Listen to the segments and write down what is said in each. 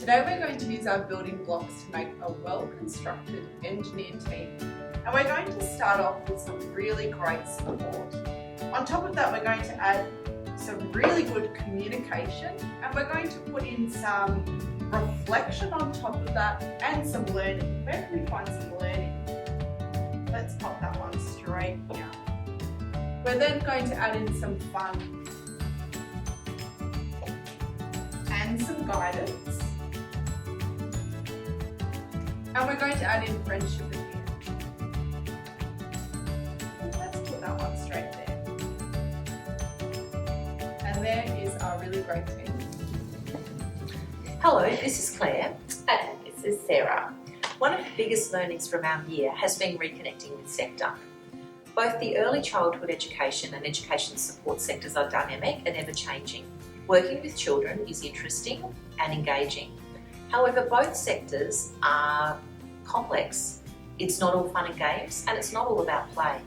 Today we're going to use our building blocks to make a well-constructed engineered team. And we're going to start off with some really great support. On top of that, we're going to add some really good communication, and we're going to put in some reflection on top of that and some learning. Where can we find some learning? Let's pop that one straight here. We're then going to add in some fun and some guidance. And we're going to add in friendship at the end. Let's put that one straight there. And there is our really great team. Hello, this is Claire. And this is Sarah. One of the biggest learnings from our year has been reconnecting with sector. Both the early childhood education and education support sectors are dynamic and ever-changing. Working with children is interesting and engaging. However, both sectors are complex. It's not all fun and games, and it's not all about play.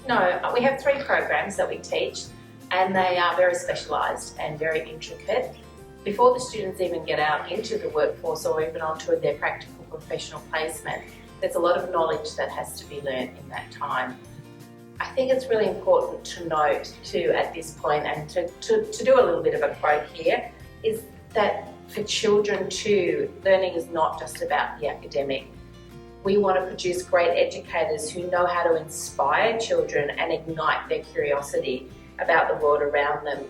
No, we have 3 programs that we teach, and they are very specialised and very intricate. Before the students even get out into the workforce or even onto their practical professional placement, there's a lot of knowledge that has to be learnt in that time. I think it's really important to note too at this point, and to do a little bit of a quote here, is that for children too, learning is not just about the academic. We want to produce great educators who know how to inspire children and ignite their curiosity about the world around them.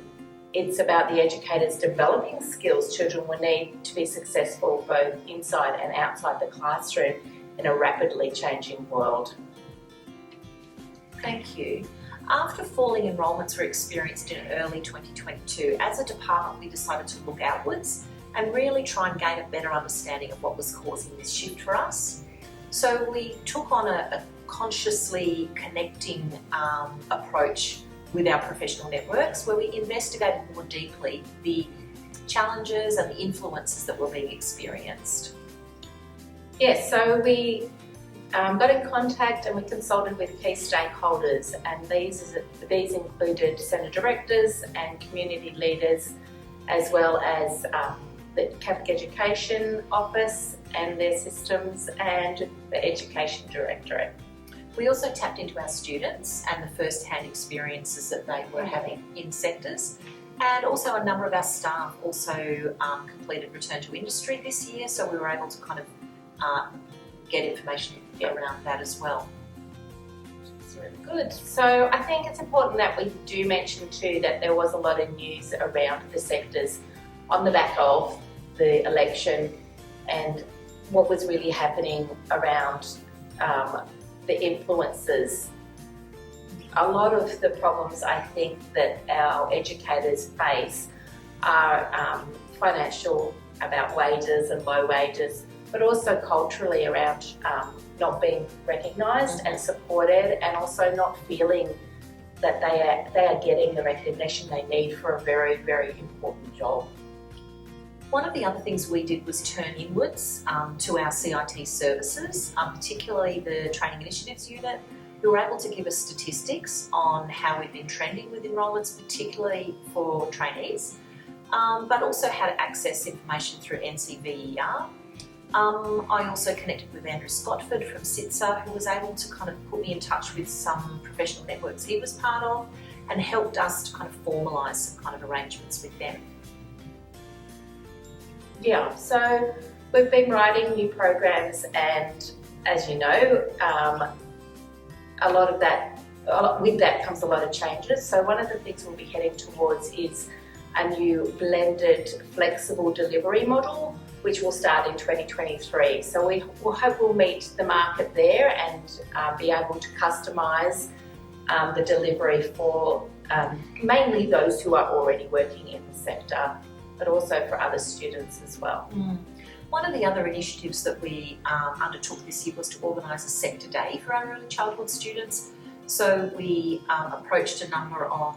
It's about the educators developing skills children will need to be successful both inside and outside the classroom in a rapidly changing world. Thank you. After falling enrolments were experienced in early 2022, as a department we decided to look outwards and really try and gain a better understanding of what was causing this shift for us. So we took on a consciously connecting approach with our professional networks, where we investigated more deeply the challenges and the influences that were being experienced. Yes, so we got in contact and we consulted with key stakeholders, and these included centre directors and community leaders, as well as the Catholic Education Office and their systems and the Education Directorate. We also tapped into our students and the first-hand experiences that they were having in sectors, and also a number of our staff also completed return to industry this year, so we were able to kind of get information around that as well. It's really good. So I think it's important that we do mention too that there was a lot of news around the sectors on the back of the election and what was really happening around the influences. A lot of the problems I think that our educators face are financial, about wages and low wages, but also culturally around not being recognised and supported, and also not feeling that they are getting the recognition they need for a very, very important job. One of the other things we did was turn inwards to our CIT services, particularly the Training Initiatives Unit, who were able to give us statistics on how we've been trending with enrolments, particularly for trainees, but also how to access information through NCVER. I also connected with Andrew Scottford from CITSA, who was able to kind of put me in touch with some professional networks he was part of and helped us to kind of formalise some kind of arrangements with them. Yeah, so we've been writing new programs, and as you know, with that comes a lot of changes. So one of the things we'll be heading towards is a new blended flexible delivery model, which will start in 2023. So we hope we'll meet the market there and be able to customise the delivery for mainly those who are already working in the sector, but also for other students as well. One of the other initiatives that we undertook this year was to organise a sector day for our early childhood students. So we approached a number of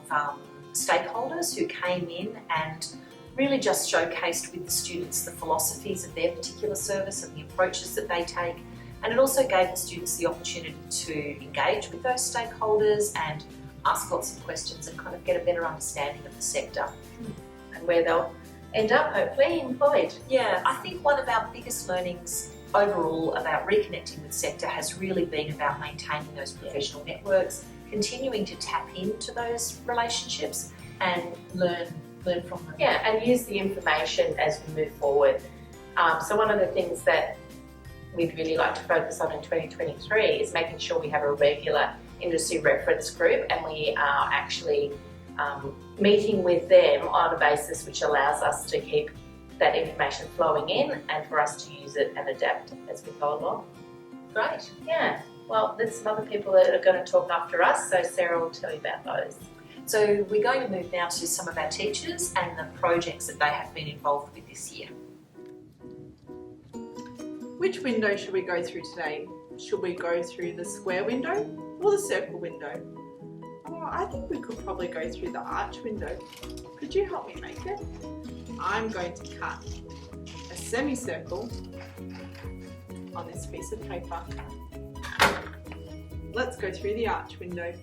stakeholders who came in and really just showcased with the students the philosophies of their particular service and the approaches that they take. And it also gave the students the opportunity to engage with those stakeholders and ask lots of questions and kind of get a better understanding of the sector. And where they'll end up hopefully employed. Yeah, I think one of our biggest learnings overall about reconnecting with sector has really been about maintaining those professional networks, continuing to tap into those relationships and learn from them. Yeah, and use the information as we move forward. So one of the things that we'd really like to focus on in 2023 is making sure we have a regular industry reference group, and we are actually meeting with them on a basis which allows us to keep that information flowing in and for us to use it and adapt as we go along. Great. Yeah, well, there's some other people that are going to talk after us, so Sarah will tell you about those. So we're going to move now to some of our teachers and the projects that they have been involved with this year. Which window should we go through today? Should we go through the square window or the circle window? Oh, I think we could probably go through the arch window. Could you help me make it? I'm going to cut a semicircle on this piece of paper. Let's go through the arch window.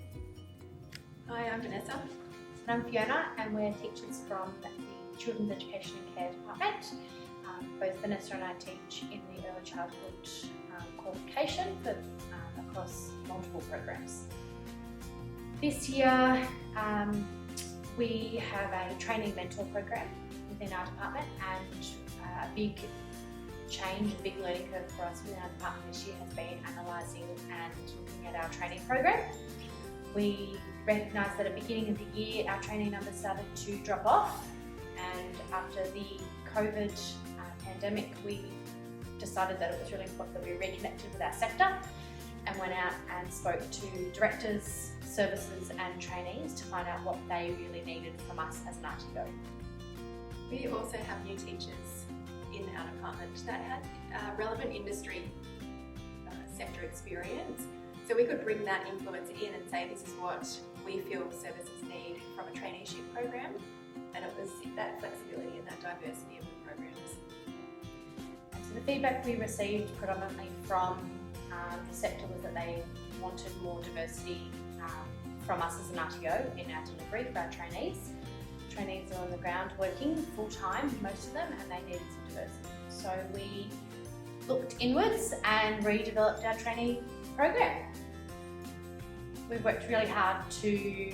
Hi, I'm Vanessa. And I'm Fiona, and we're teachers from the Children's Education and Care Department. Both Vanessa and I teach in the early childhood qualification for, across multiple programs. This year we have a training mentor program within our department, and a big change, a big learning curve for us within our department this year has been analysing and looking at our training program. We recognised that at the beginning of the year our training numbers started to drop off, and after the COVID pandemic we decided that it was really important that we reconnected with our sector and went out and spoke to directors, services and trainees to find out what they really needed from us as an RTO. We also have new teachers in our department that had relevant industry sector experience. So we could bring that influence in and say this is what we feel services need from a traineeship program, and it was that flexibility and that diversity of the programs. And so the feedback we received predominantly from the sector was that they wanted more diversity from us as an RTO in our delivery for our trainees. Trainees are on the ground working full time, most of them, and they needed some diversity. So we looked inwards and redeveloped our trainee program. We've worked really hard to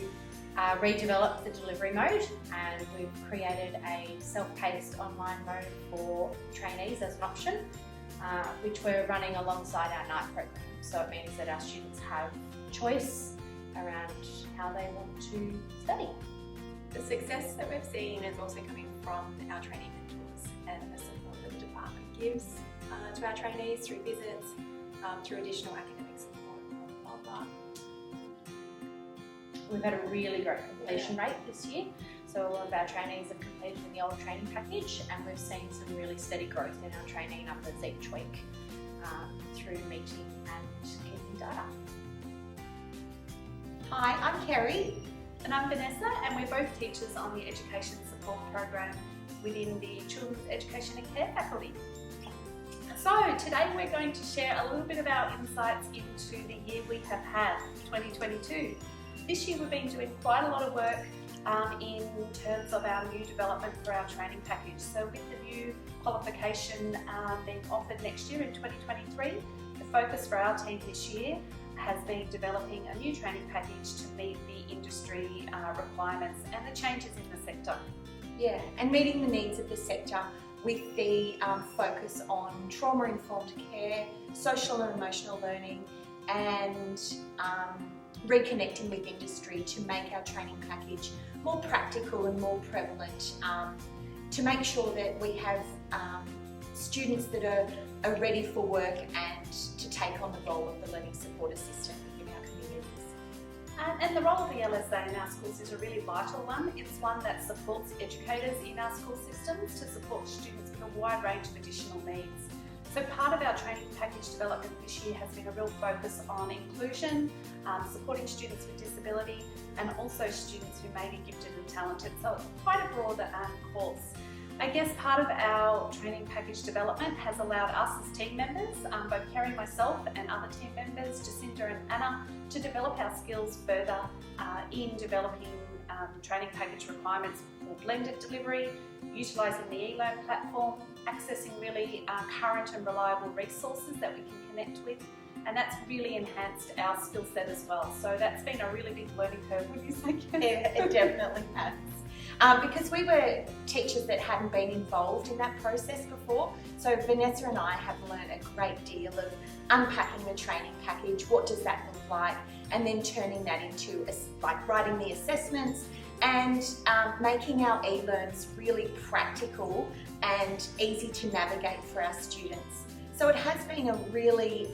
redevelop the delivery mode, and we've created a self-paced online mode for trainees as an option, which we're running alongside our night program. So it means that our students have choice around how they want to study. The success that we've seen is also coming from our training mentors and the support that the department gives to our trainees through visits, through additional academic support and blah, blah, blah. We've had a really great completion rate this year. So a lot of our trainees have completed in the old training package, and we've seen some really steady growth in our trainee numbers each week through meeting and keeping data. Hi, I'm Kerry. And I'm Vanessa, and we're both teachers on the Education Support Program within the Children's Education and Care faculty. So today we're going to share a little bit of our insights into the year we have had, 2022. This year we've been doing quite a lot of work in terms of our new development for our training package. So with the new qualification being offered next year in 2023, the focus for our team this year has been developing a new training package to meet the industry requirements and the changes in the sector. Yeah, and meeting the needs of the sector with the focus on trauma-informed care, social and emotional learning, and reconnecting with industry to make our training package more practical and more prevalent, to make sure that we have students that are ready for work and to take on the role of the learning support assistant within our communities. And the role of the LSA in our schools is a really vital one. It's one that supports educators in our school systems to support students with a wide range of additional needs. So part of our training package development this year has been a real focus on inclusion, supporting students with disability, and also students who may be gifted and talented. So it's quite a broad course. I guess part of our training package development has allowed us as team members, both Kerry, myself and other team members, Jacinda and Anna, to develop our skills further in developing training package requirements for blended delivery, utilising the eLearn platform, accessing really current and reliable resources that we can connect with, and that's really enhanced our skill set as well. So that's been a really big learning curve, would you say, Ken? It definitely has. Because we were teachers that hadn't been involved in that process before, so Vanessa and I have learned a great deal of unpacking the training package, what does that look like, and then turning that into like writing the assessments and making our e-learns really practical and easy to navigate for our students. So it has been a really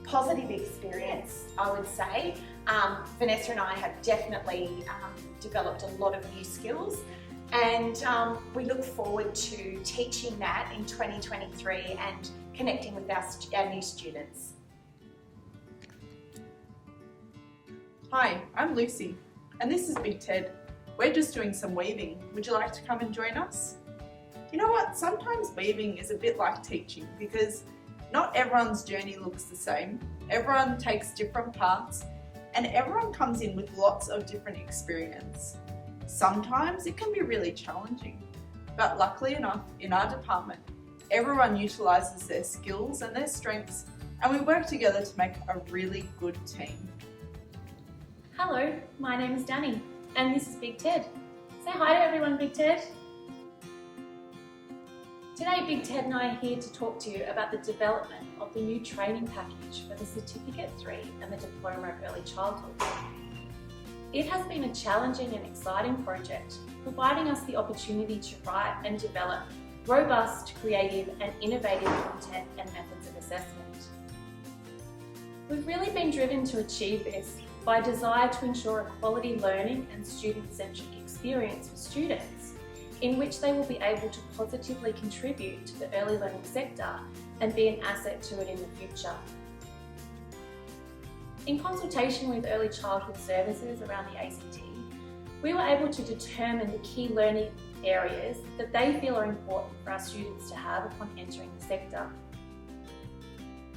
positive experience, I would say. Vanessa and I have definitely developed a lot of new skills, and we look forward to teaching that in 2023 and connecting with our new students. Hi, I'm Lucy, and this is Big Ted. We're just doing some weaving. Would you like to come and join us? You know what, sometimes weaving is a bit like teaching because not everyone's journey looks the same. Everyone takes different paths and everyone comes in with lots of different experience. Sometimes it can be really challenging, but luckily enough in our department, everyone utilises their skills and their strengths and we work together to make a really good team. Hello, my name is Danny and this is Big Ted. Say hi to everyone, Big Ted. Today, Big Ted and I are here to talk to you about the development of the new training package for the Certificate 3 and the Diploma of Early Childhood. It has been a challenging and exciting project, providing us the opportunity to write and develop robust, creative and innovative content and methods of assessment. We've really been driven to achieve this by a desire to ensure a quality learning and student-centric experience for students, in which they will be able to positively contribute to the early learning sector and be an asset to it in the future. In consultation with Early Childhood Services around the ACT, we were able to determine the key learning areas that they feel are important for our students to have upon entering the sector.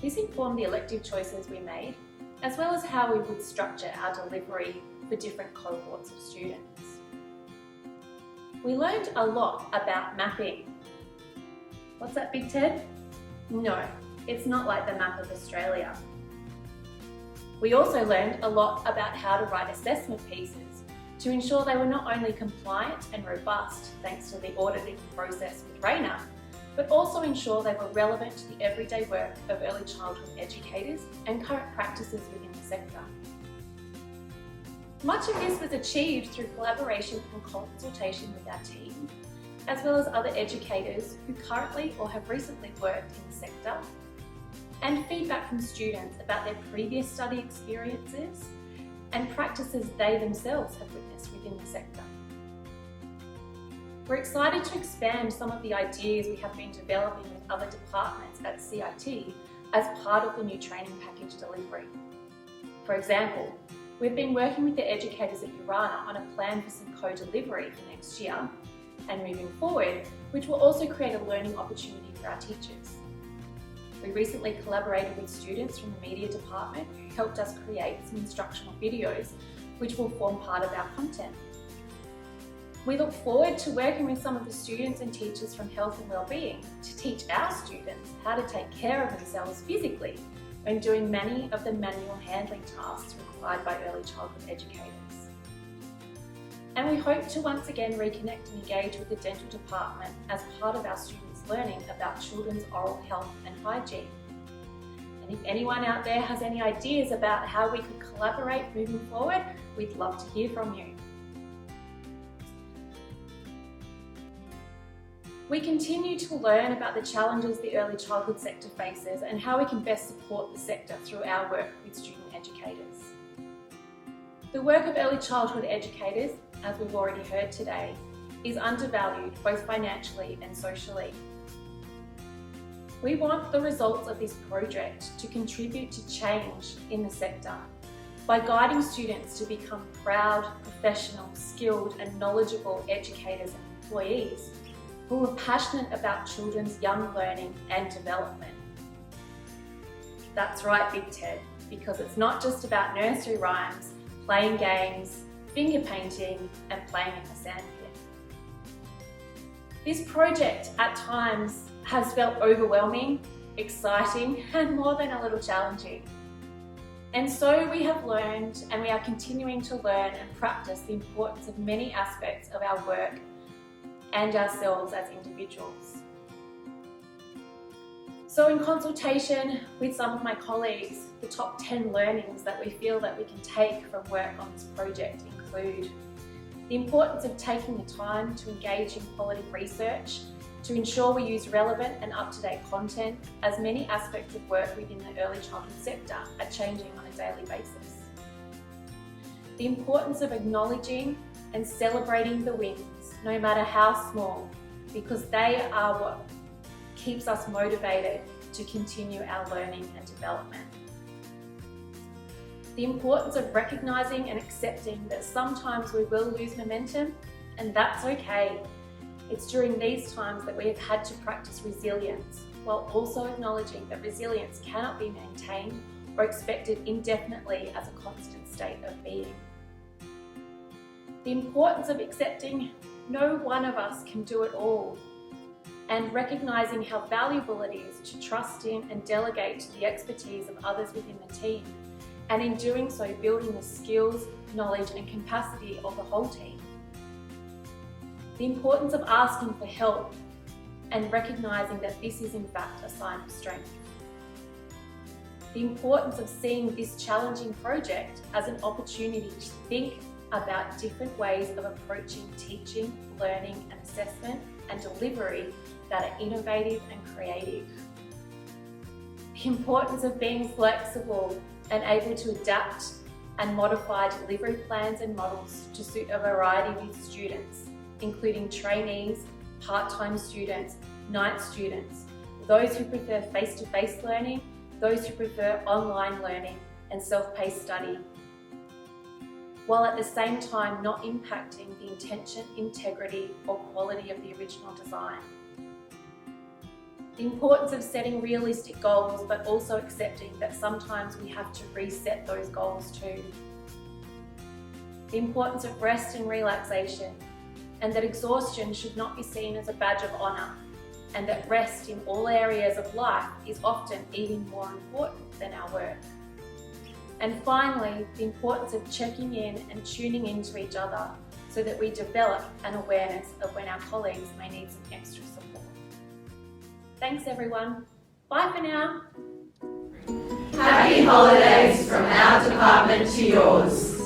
This informed the elective choices we made, as well as how we would structure our delivery for different cohorts of students. We learned a lot about mapping. What's that, Big Ted? No, it's not like the map of Australia. We also learned a lot about how to write assessment pieces to ensure they were not only compliant and robust thanks to the auditing process with Rainer, but also ensure they were relevant to the everyday work of early childhood educators and current practices within the sector. Much of this was achieved through collaboration and consultation with our team, as well as other educators who currently or have recently worked in the sector, and feedback from students about their previous study experiences and practices they themselves have witnessed within the sector. We're excited to expand some of the ideas we have been developing with other departments at CIT as part of the new training package delivery. For example, we've been working with the educators at Urana on a plan for some co-delivery for next year and moving forward, which will also create a learning opportunity for our teachers. We recently collaborated with students from the media department who helped us create some instructional videos which will form part of our content. We look forward to working with some of the students and teachers from health and wellbeing to teach our students how to take care of themselves physically when doing many of the manual handling tasks required by early childhood educators. And we hope to once again reconnect and engage with the dental department as part of our students' learning about children's oral health and hygiene. And if anyone out there has any ideas about how we could collaborate moving forward, we'd love to hear from you. We continue to learn about the challenges the early childhood sector faces and how we can best support the sector through our work with student educators. The work of early childhood educators, as we've already heard today, is undervalued both financially and socially. We want the results of this project to contribute to change in the sector by guiding students to become proud, professional, skilled and knowledgeable educators and employees who are passionate about children's young learning and development. That's right, Big Ted, because it's not just about nursery rhymes, playing games, finger painting and playing in the sandpit. This project at times has felt overwhelming, exciting, and more than a little challenging. And so we have learned, and we are continuing to learn and practice the importance of many aspects of our work and ourselves as individuals. So in consultation with some of my colleagues, the top 10 learnings that we feel that we can take from work on this project include the importance of taking the time to engage in quality research to ensure we use relevant and up-to-date content, as many aspects of work within the early childhood sector are changing on a daily basis. The importance of acknowledging and celebrating the wins, no matter how small, because they are what keeps us motivated to continue our learning and development. The importance of recognising and accepting that sometimes we will lose momentum, and that's okay. It's during these times that we have had to practice resilience, while also acknowledging that resilience cannot be maintained or expected indefinitely as a constant state of being. The importance of accepting no one of us can do it all, and recognising how valuable it is to trust in and delegate to the expertise of others within the team, and in doing so building the skills, knowledge and capacity of the whole team. The importance of asking for help and recognising that this is in fact a sign of strength. The importance of seeing this challenging project as an opportunity to think about different ways of approaching teaching, learning and assessment and delivery that are innovative and creative. The importance of being flexible and able to adapt and modify delivery plans and models to suit a variety of students, including trainees, part-time students, night students, those who prefer face-to-face learning, those who prefer online learning and self-paced study, while at the same time not impacting the intention, integrity or quality of the original design. The importance of setting realistic goals, but also accepting that sometimes we have to reset those goals too. The importance of rest and relaxation, and that exhaustion should not be seen as a badge of honour, and that rest in all areas of life is often even more important than our work. And finally, the importance of checking in and tuning into each other so that we develop an awareness of when our colleagues may need some extra support. Thanks everyone. Bye for now. Happy holidays from our department to yours.